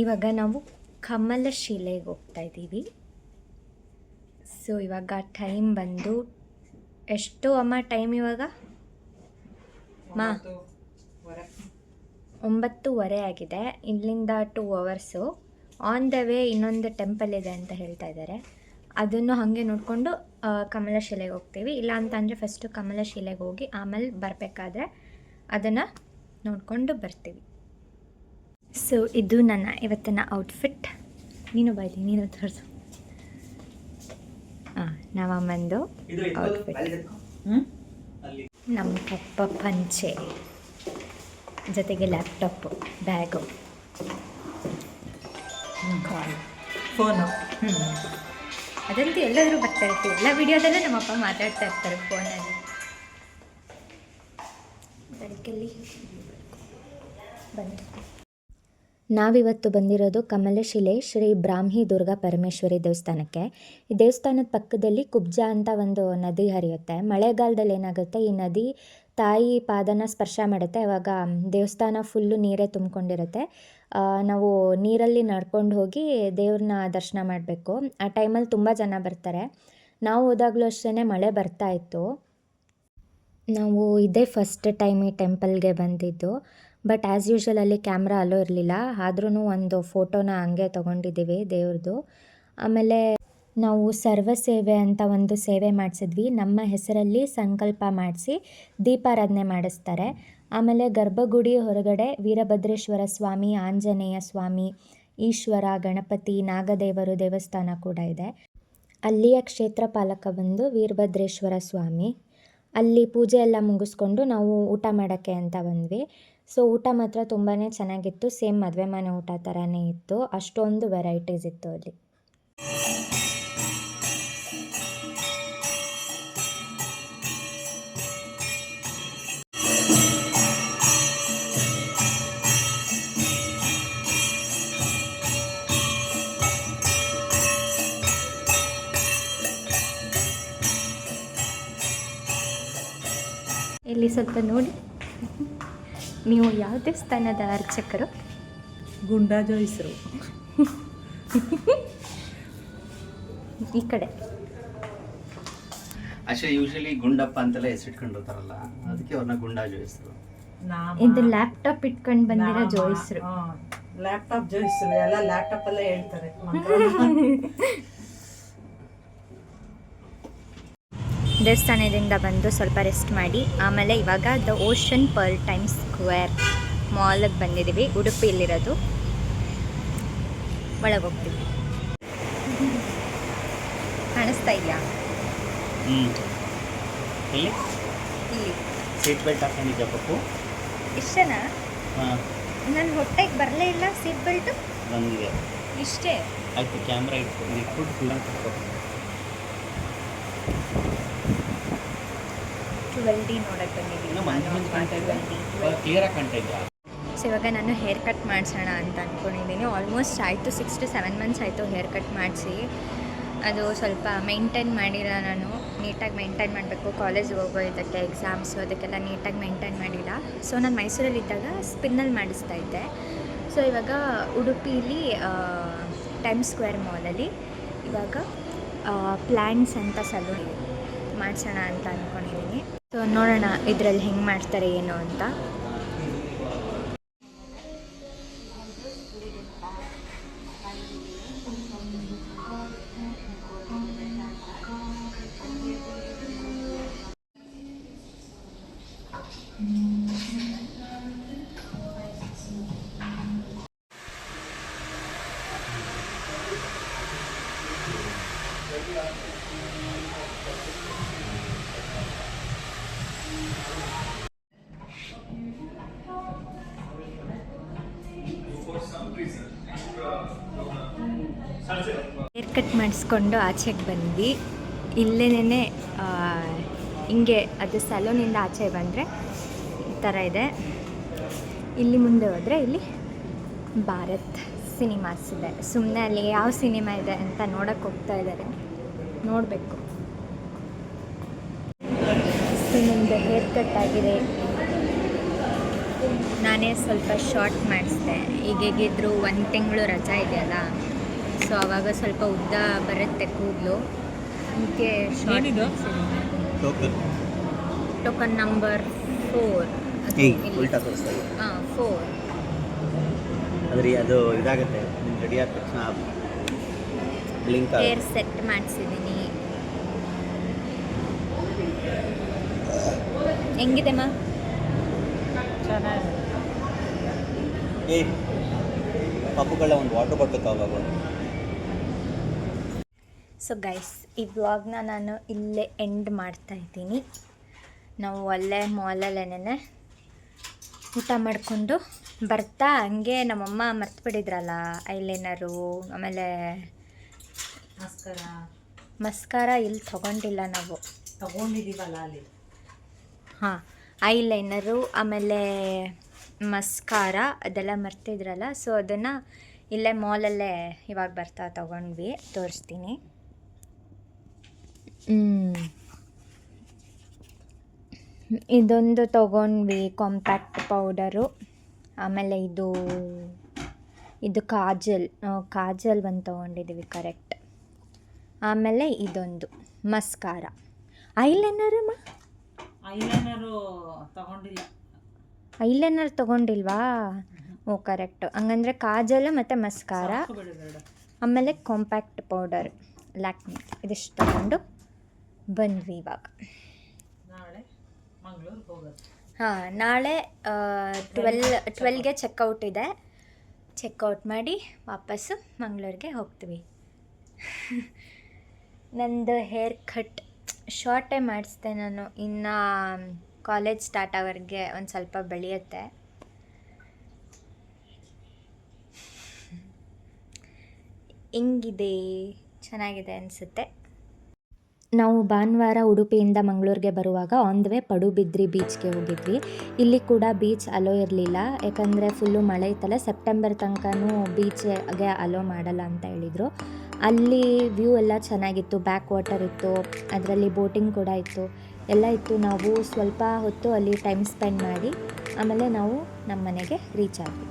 ಇವಾಗ ನಾವು ಕಮಲಶಿಲೆಗೆ ಹೋಗ್ತಾ ಇದ್ದೀವಿ. ಸೊ ಇವಾಗ ಟೈಮ್ ಬಂದು ಎಷ್ಟು ಅಮ್ಮ ಟೈಮ್ ಇವಾಗ? 9:30 ಆಗಿದೆ. ಇಲ್ಲಿಂದ 2 ಅವರ್ಸು. ಆನ್ ದ ವೇ ಇನ್ನೊಂದು ಟೆಂಪಲ್ ಇದೆ ಅಂತ ಹೇಳ್ತಾ ಇದ್ದಾರೆ. ಅದನ್ನು ಹಾಗೆ ನೋಡಿಕೊಂಡು ಕಮಲಶಿಲೆಗೆ ಹೋಗ್ತೀವಿ. ಇಲ್ಲ ಅಂತಂದರೆ ಫಸ್ಟು ಕಮಲಶಿಲೆಗೆ ಹೋಗಿ ಆಮೇಲೆ ಬರಬೇಕಾದ್ರೆ ಅದನ್ನು ನೋಡಿಕೊಂಡು ಬರ್ತೀವಿ. ಸೊ ಇದು ನನ್ನ ಇವತ್ತಿನ ಔಟ್ಫಿಟ್. ನೀನು ಬಾಯ್ಲಿ, ನೀನು ತೋರಿಸು. ನಮ್ಮಮ್ಮಂದು ಔಟ್ಫಿಟ್. ನಮ್ಮ ಪಪ್ಪ ಪಂಚೆ ಜೊತೆಗೆ ಲ್ಯಾಪ್ಟಾಪು, ಬ್ಯಾಗು, ಫೋನು. ಅದಂತೂ ಎಲ್ಲಾದರೂ ಬರ್ತಾ ಇರ್ತೀವಿ. ಎಲ್ಲ ವಿಡಿಯೋದಲ್ಲೂ ನಮ್ಮಪ್ಪ ಮಾತಾಡ್ತಾ ಇರ್ತಾರೆ ಫೋನಲ್ಲಿ. ಬೆಳಕಲ್ಲಿ ಬನ್ನಿ. ನಾವಿವತ್ತು ಬಂದಿರೋದು ಕಮಲಶಿಲೆ ಶ್ರೀ ಬ್ರಾಹ್ಮಿ ದುರ್ಗಾ ಪರಮೇಶ್ವರಿ ದೇವಸ್ಥಾನಕ್ಕೆ. ಈ ದೇವಸ್ಥಾನದ ಪಕ್ಕದಲ್ಲಿ ಕುಬ್ಜ ಅಂತ ಒಂದು ನದಿ ಹರಿಯುತ್ತೆ. ಮಳೆಗಾಲದಲ್ಲಿ ಏನಾಗುತ್ತೆ, ಈ ನದಿ ತಾಯಿ ಪಾದನ ಸ್ಪರ್ಶ ಮಾಡುತ್ತೆ. ಆವಾಗ ದೇವಸ್ಥಾನ ಫುಲ್ಲು ನೀರೇ ತುಂಬಿಕೊಂಡಿರುತ್ತೆ. ನಾವು ನೀರಲ್ಲಿ ನಡ್ಕೊಂಡು ಹೋಗಿ ದೇವ್ರನ್ನ ದರ್ಶನ ಮಾಡಬೇಕು. ಆ ಟೈಮಲ್ಲಿ ತುಂಬ ಜನ ಬರ್ತಾರೆ. ನಾವು ಹೋದಾಗಲೂ ಅಷ್ಟೇ ಮಳೆ ಬರ್ತಾ ಇತ್ತು. ನಾವು ಇದೇ ಫಸ್ಟ್ ಟೈಮ್ ಈ ಟೆಂಪಲ್ಗೆ ಬಂದಿದ್ದು. ಬಟ್ ಆ್ಯಸ್ ಯೂಶ್ವಲ್ ಅಲ್ಲಿ ಕ್ಯಾಮ್ರಾ ಅಲೋ ಇರಲಿಲ್ಲ. ಆದ್ರೂ ಒಂದು ಫೋಟೋನ ಹಂಗೆ ತೊಗೊಂಡಿದ್ದೀವಿ ದೇವ್ರದ್ದು. ಆಮೇಲೆ ನಾವು ಸರ್ವ ಸೇವೆ ಅಂತ ಒಂದು ಸೇವೆ ಮಾಡಿಸಿದ್ವಿ. ನಮ್ಮ ಹೆಸರಲ್ಲಿ ಸಂಕಲ್ಪ ಮಾಡಿಸಿ ದೀಪಾರಾಧನೆ ಮಾಡಿಸ್ತಾರೆ. ಆಮೇಲೆ ಗರ್ಭಗುಡಿ ಹೊರಗಡೆ ವೀರಭದ್ರೇಶ್ವರ ಸ್ವಾಮಿ, ಆಂಜನೇಯ ಸ್ವಾಮಿ, ಈಶ್ವರ, ಗಣಪತಿ, ನಾಗದೇವರು ದೇವಸ್ಥಾನ ಕೂಡ ಇದೆ. ಅಲ್ಲಿಯ ಕ್ಷೇತ್ರ ಪಾಲಕ ಬಂದು ವೀರಭದ್ರೇಶ್ವರ ಸ್ವಾಮಿ. ಅಲ್ಲಿ ಪೂಜೆ ಎಲ್ಲ ಮುಗಿಸ್ಕೊಂಡು ನಾವು ಊಟ ಮಾಡೋಕ್ಕೆ ಅಂತ ಬಂದ್ವಿ. ಸೊ ಊಟ ಮಾತ್ರ ತುಂಬಾ ಚೆನ್ನಾಗಿತ್ತು. ಸೇಮ್ ಮದುವೆ ಮನೆ ಊಟ ಥರನೇ ಇತ್ತು. ಅಷ್ಟೊಂದು ವೆರೈಟೀಸ್ ಇತ್ತು ಅಲ್ಲಿ. ಇಲ್ಲಿ ಸ್ವಲ್ಪ ನೋಡಿ, ನೀವು ಯಾವ ದೇವಸ್ಥಾನದ ಅರ್ಚಕರು? ಗುಂಡಾಜೋಯಿಸರು. ಈ ಕಡೆ ಅಷ್ಟೇ. ಯೂಶಲಿ ಗುಂಡಪ್ಪ ಅಂತೆಲ್ಲ ಹೆಸರಿಟ್ಕೊಂಡಿರ್ತಾರಲ್ಲ, ಅದಕ್ಕೆ ಅವ್ರನ್ನ ಗುಂಡಾಜೋಯಿಸರು. ಇದು ಲ್ಯಾಪ್ಟಾಪ್ ಇಟ್ಕೊಂಡು ಬಂದಿರೋ ಜೋಯಿಸ್ರು. ಲ್ಯಾಪ್ಟಾಪ್ ಜೋಯಿಸರು ಎಲ್ಲ ಲ್ಯಾಪ್ಟಾಪ್ ಅಲ್ಲೇ ಹೇಳ್ತಾರೆ. ದೇವಸ್ಥಾನದಿಂದ ಬಂದು ಸ್ವಲ್ಪ ರೆಸ್ಟ್ ಮಾಡಿ ಆಮೇಲೆ ಇವಾಗ the ocean pearl times square ಮಾಲಿಗೆ ಬಂದಿದ್ದೀವಿ. ಉಡುಪಿಯಲ್ಲಿರೋದು. ಒಳಗೆ ಹೋಗ್ತೀವಿ. ಕಾಣಿಸ್ತಾ ಇದೆಯಾ? ಇಲ್ಲಿ ಇಲ್ಲಿ ಸೀಟ್ ಬೆಲ್ಟ್ ಹಾಕೊಂಡಿದ್ಯಾ ಪಪ್ಪು? ಇಷ್ಟನಾ? ನನ್ನ ಹೊಟ್ಟೆಗೆ ಬರಲೇ ಇಲ್ಲ ಸೀಟ್ ಬೆಲ್ಟು. ಬಂದಿದೆ ಇಷ್ಟೇ ಆಯ್ತು. ಕ್ಯಾಮ್ರಾ ಇಟ್ಬಿಟ್ಟು ಫುಲ್ 12D ನೋಡಕ್ಕೆ ಬಂದಿದ್ದೀನಿ. ಕ್ಲಿಯರಾಗಿ ಕಾಣ್ತಾ ಇದೆಯಾ? ಸೊ ಇವಾಗ ನಾನು ಹೇರ್ ಕಟ್ ಮಾಡಿಸೋಣ ಅಂತ ಅಂದ್ಕೊಂಡಿದ್ದೀನಿ. ಆಲ್ಮೋಸ್ಟ್ ಆಯಿತು, 6 to 7 months ಆಯಿತು ಹೇರ್ ಕಟ್ ಮಾಡಿಸಿ. ಅದು ಸ್ವಲ್ಪ ಮೇಂಟೈನ್ ಮಾಡಿಲ್ಲ. ನಾನು ನೀಟಾಗಿ ಮೇಂಟೈನ್ ಮಾಡಬೇಕು. ಕಾಲೇಜಿಗೆ ಹೋಗೋ ಇದಕ್ಕೆ ಎಕ್ಸಾಮ್ಸು ಅದಕ್ಕೆಲ್ಲ ನೀಟಾಗಿ ಮೇಂಟೈನ್ ಮಾಡಿಲ್ಲ. ಸೊ ನಾನು ಮೈಸೂರಲ್ಲಿದ್ದಾಗ ಸ್ಪಿನ್ನಲ್ಲಿ ಮಾಡಿಸ್ತಾ ಇದ್ದೆ. ಸೊ ಇವಾಗ ಉಡುಪಿಲಿ ಟೈಮ್ಸ್ ಸ್ಕ್ವೇರ್ ಮಾಲಲ್ಲಿ ಇವಾಗ ಪ್ಲ್ಯಾನ್ಸ್ ಅಂತ ಸಲೂನ್ ಮಾಡಿಸೋಣ ಅಂತ ಅಂದ್ಕೊಂಡಿದ್ದೀನಿ. ಸೊ ನೋಡೋಣ ಇದರಲ್ಲಿ ಹೆಂಗೆ ಮಾಡ್ತಾರೆ ಏನು ಅಂತ. ಹೇರ್ ಕಟ್ ಮಾಡಿಸ್ಕೊಂಡು ಆಚೆಗೆ ಬಂದ್ವಿ. ಇಲ್ಲೇನೇ ಹಿಂಗೆ ಅದು ಸಲೂನಿಂದ ಆಚೆ ಬಂದರೆ ಈ ಥರ ಇದೆ. ಇಲ್ಲಿ ಮುಂದೆ ಹೋದರೆ ಇಲ್ಲಿ ಭಾರತ್ ಸಿನಿಮಾಸ್ ಇದೆ. ಸುಮ್ಮನೆ ಅಲ್ಲಿ ಯಾವ ಸಿನಿಮಾ ಇದೆ ಅಂತ ನೋಡೋಕ್ಕೆ ಹೋಗ್ತಾ ಇದ್ದಾರೆ. ನೋಡಬೇಕು. ಸೊ ನಮ್ಮದು ಹೇರ್ ಕಟ್ ಆಗಿದೆ. ನಾನೇ ಸ್ವಲ್ಪ ಶಾರ್ಟ್ ಮಾಡಿಸಿದೆ. ಈಗ ಹೇಗಿದ್ರು 1 ತಿಂಗಳು ರಜಾ ಇದೆಯಲ್ಲ, ಸೊ ಆವಾಗ ಸ್ವಲ್ಪ ಉದ್ದ ಬರುತ್ತೆ ಕೂದಲು. ಅದಕ್ಕೆ ಶಾರ್ಟ್ ಟೋಕನ್ ನಂಬರ್ 4. ಉಲ್ಟಾ ತೋರಿಸ್ತಾರೆ. ಹಾಂ 4. ಆದರೆ ಅದು ಇದಾಗುತ್ತೆ, ರೆಡಿ ಆದ ತಕ್ಷಣ ಬ್ಲಿಂಕ್ ಹೇರ್ ಸೆಟ್ ಮಾಡಿಸಿದ್ದೀನಿ. ಹೆಂಗಿದೆ ಮಾ? ಚೆನ್ನಾಗಿದೆ. ಪಾಪುಗಳ ಒಂದು ವಾಟರ್ ಬಾಟಲ್ ತಗೋಬೇಕು. ಸೊ ಗೈಸ್, ಈ ವ್ಲಾಗ್ನ ನಾನು ಇಲ್ಲೇ ಎಂಡ್ ಮಾಡ್ತಾ ಇದ್ದೀನಿ. ನಾವು ಅಲ್ಲೇ ಮಾಲಲ್ಲೇನೆ ಊಟ ಮಾಡಿಕೊಂಡು ಬರ್ತಾ ಹಂಗೆ ನಮ್ಮಮ್ಮ ಮರ್ತುಬಿಟ್ಟಿದ್ರಲ್ಲ ಐಲೈನರು, ಆಮೇಲೆ ಮಸ್ಕಾರ ಇಲ್ಲಿ ತೊಗೊಂಡಿಲ್ಲ ನಾವು. ತಗೊಂಡಿದ್ದೀವಲ್ಲ ಅಲ್ಲಿ. ಹಾಂ, ಐಲೈನರು ಆಮೇಲೆ ಮಸ್ಕಾರ ಅದೆಲ್ಲ ಮರ್ತಿದ್ರಲ್ಲ, ಸೊ ಅದನ್ನು ಇಲ್ಲೇ ಮಾಲಲ್ಲೇ ಇವಾಗ ಬರ್ತಾ ತೊಗೊಂಡ್ವಿ. ತೋರಿಸ್ತೀನಿ. ಇದೊಂದು ತೊಗೊಂಡ್ವಿ, ಕಾಂಪ್ಯಾಕ್ಟ್ ಪೌಡರು. ಆಮೇಲೆ ಇದು ಕಾಜಲ್ ಒಂದು ತೊಗೊಂಡಿದ್ದೀವಿ, ಕರೆಕ್ಟ್. ಆಮೇಲೆ ಇದೊಂದು ಮಸ್ಕಾರ. ಐಲೈನರು ತಗೊಂಡಿಲ್ಲ. ಐಲೈನರ್ ತೊಗೊಂಡಿಲ್ವಾ? ಓ ಕರೆಕ್ಟು. ಹಂಗಂದರೆ ಕಾಜಲ್ ಮತ್ತು ಮಸ್ಕಾರ, ಆಮೇಲೆ ಕಾಂಪ್ಯಾಕ್ಟ್ ಪೌಡರ್ ಲ್ಯಾಕ್ಮಿ, ಇದಿಷ್ಟು ತೊಗೊಂಡು ಬಂದ್ವಿ ಇವಾಗ. ಹಾಂ, ನಾಳೆ 12ಗೆ ಚೆಕ್ಔಟ್ ಇದೆ. ಚೆಕ್ಔಟ್ ಮಾಡಿ ವಾಪಸ್ಸು ಮಂಗಳೂರಿಗೆ ಹೋಗ್ತೀವಿ. ನಂದು ಹೇರ್ ಕಟ್ ಶಾರ್ಟೇ ಮಾಡಿಸ್ದೆ ನಾನು. ಇನ್ನು ಕಾಲೇಜ್ ಸ್ಟಾರ್ಟ್ ಆಗೋರಿಗೆ ಒಂದು ಸ್ವಲ್ಪ ಬೆಳೆಯುತ್ತೆ. ಹೆಂಗಿದೆ? ಚೆನ್ನಾಗಿದೆ ಅನಿಸುತ್ತೆ. ನಾವು ಭಾನುವಾರ ಉಡುಪಿಯಿಂದ ಮಂಗಳೂರಿಗೆ ಬರುವಾಗ ಆನ್ ದ ವೇ ಪಡುಬಿದ್ರಿ ಬೀಚ್ಗೆ ಹೋಗಿದ್ವಿ. ಇಲ್ಲಿ ಕೂಡ ಬೀಚ್ ಅಲೋ ಇರಲಿಲ್ಲ, ಯಾಕಂದರೆ ಫುಲ್ಲು ಮಳೆ ಇತ್ತಲ್ಲ. ಸೆಪ್ಟೆಂಬರ್ ತನಕನೂ ಬೀಚ್ಗೆ ಅಲೋ ಮಾಡಲ್ಲ ಅಂತ ಹೇಳಿದರು. ಅಲ್ಲಿ ವ್ಯೂ ಎಲ್ಲ ಚೆನ್ನಾಗಿತ್ತು, ಬ್ಯಾಕ್ ವಾಟರ್ ಇತ್ತು, ಅದರಲ್ಲಿ ಬೋಟಿಂಗ್ ಕೂಡ ಇತ್ತು, ಎಲ್ಲ ಇತ್ತು. ನಾವು ಸ್ವಲ್ಪ ಹೊತ್ತು ಅಲ್ಲಿ ಟೈಮ್ ಸ್ಪೆಂಡ್ ಮಾಡಿ ಆಮೇಲೆ ನಾವು ನಮ್ಮ ಮನೆಗೆ ರೀಚ್ ಆದ್ವಿ.